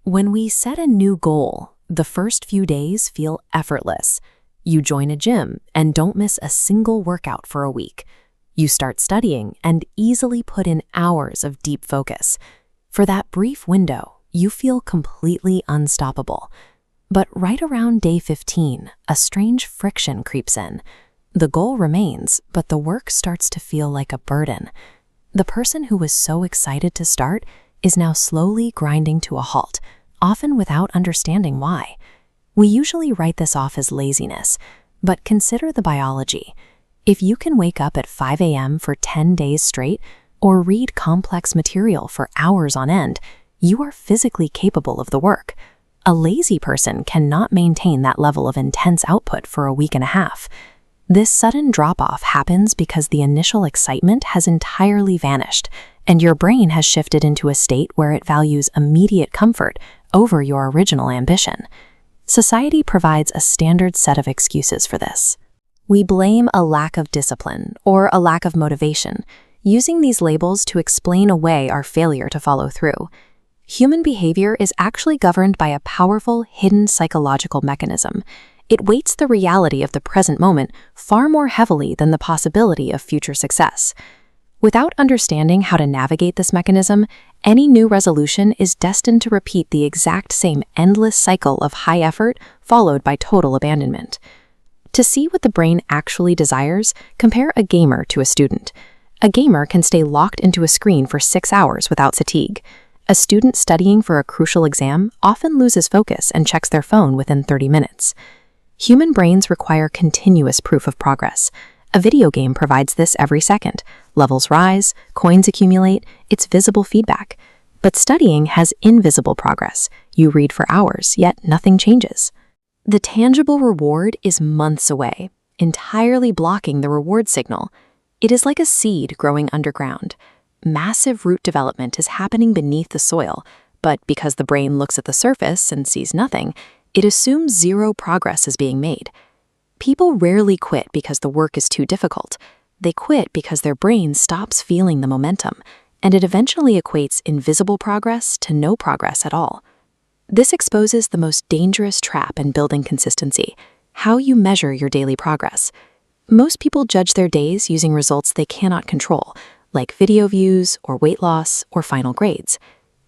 When we set a new goal, the first few days feel effortless. You join a gym and don't miss a single workout for a week. You start studying and easily put in hours of deep focus. For that brief window, you feel completely unstoppable. But right around day 15, a strange friction creeps in. The goal remains, but the work starts to feel like a burden. The person who was so excited to start is now slowly grinding to a halt, often without understanding why. We usually write this off as laziness, but consider the biology. If you can wake up at 5 a.m. for 10 days straight, or read complex material for hours on end, you are physically capable of the work. A lazy person cannot maintain that level of intense output for a week and a half. This sudden drop-off happens because the initial excitement has entirely vanished, and your brain has shifted into a state where it values immediate comfort over your original ambition. Society provides a standard set of excuses for this. We blame a lack of discipline or a lack of motivation, using these labels to explain away our failure to follow through. Human behavior is actually governed by a powerful, hidden psychological mechanism. It weights the reality of the present moment far more heavily than the possibility of future success. Without understanding how to navigate this mechanism, any new resolution is destined to repeat the exact same endless cycle of high effort followed by total abandonment. To see what the brain actually desires, compare a gamer to a student. A gamer can stay locked into a screen for 6 hours without fatigue. A student studying for a crucial exam often loses focus and checks their phone within 30 minutes. Human brains require continuous proof of progress. A video game provides this every second. Levels rise, coins accumulate, it's visible feedback. But studying has invisible progress. You read for hours, yet nothing changes. The tangible reward is months away, entirely blocking the reward signal. It is like a seed growing underground. Massive root development is happening beneath the soil, but because the brain looks at the surface and sees nothing, it assumes zero progress is being made. People rarely quit because the work is too difficult. They quit because their brain stops feeling the momentum, and it eventually equates invisible progress to no progress at all. This exposes the most dangerous trap in building consistency: how you measure your daily progress. Most people judge their days using results they cannot control, like video views or weight loss or final grades.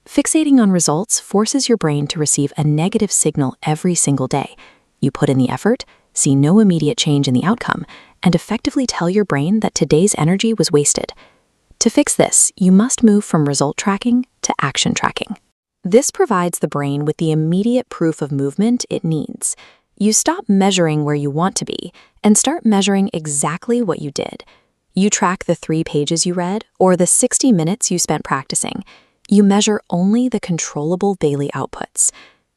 Fixating on results forces your brain to receive a negative signal every single day. You put in the effort, see no immediate change in the outcome, and effectively tell your brain that today's energy was wasted. To fix this, you must move from result tracking to action tracking. This provides the brain with the immediate proof of movement it needs. You stop measuring where you want to be and start measuring exactly what you did. You track the 3 pages you read or the 60 minutes you spent practicing. You measure only the controllable daily outputs.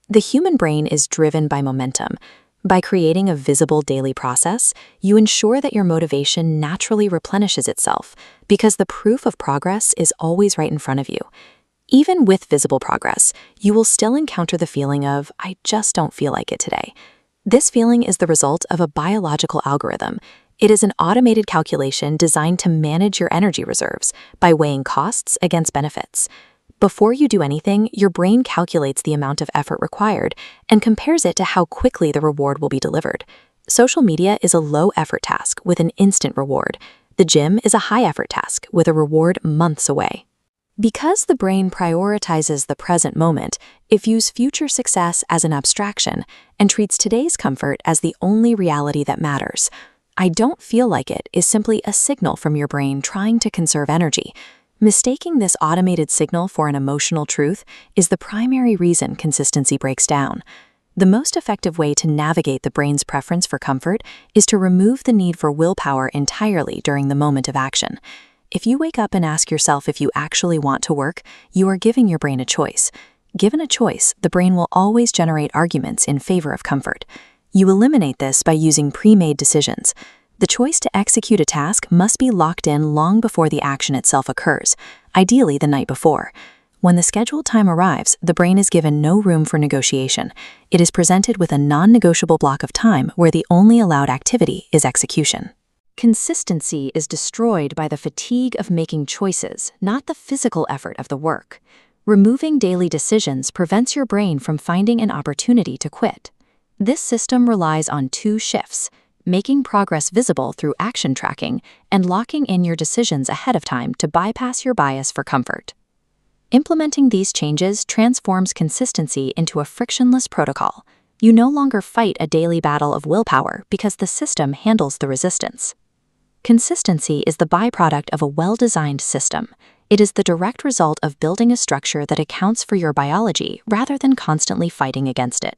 The human brain is driven by momentum. By creating a visible daily process, you ensure that your motivation naturally replenishes itself because the proof of progress is always right in front of you. Even with visible progress, you will still encounter the feeling of, "I just don't feel like it today." This feeling is the result of a biological algorithm. It is an automated calculation designed to manage your energy reserves by weighing costs against benefits. Before you do anything, your brain calculates the amount of effort required and compares it to how quickly the reward will be delivered. Social media is a low-effort task with an instant reward. The gym is a high-effort task with a reward months away. Because the brain prioritizes the present moment, it views future success as an abstraction and treats today's comfort as the only reality that matters. "I don't feel like it" is simply a signal from your brain trying to conserve energy. Mistaking this automated signal for an emotional truth is the primary reason consistency breaks down. The most effective way to navigate the brain's preference for comfort is to remove the need for willpower entirely during the moment of action. If you wake up and ask yourself if you actually want to work, you are giving your brain a choice. Given a choice, the brain will always generate arguments in favor of comfort. You eliminate this by using pre-made decisions. The choice to execute a task must be locked in long before the action itself occurs, ideally the night before. When the scheduled time arrives, the brain is given no room for negotiation. It is presented with a non-negotiable block of time where the only allowed activity is execution. Consistency is destroyed by the fatigue of making choices, not the physical effort of the work. Removing daily decisions prevents your brain from finding an opportunity to quit. This system relies on two shifts: making progress visible through action tracking and locking in your decisions ahead of time to bypass your bias for comfort. Implementing these changes transforms consistency into a frictionless protocol. You no longer fight a daily battle of willpower because the system handles the resistance. Consistency is the byproduct of a well-designed system. It is the direct result of building a structure that accounts for your biology rather than constantly fighting against it.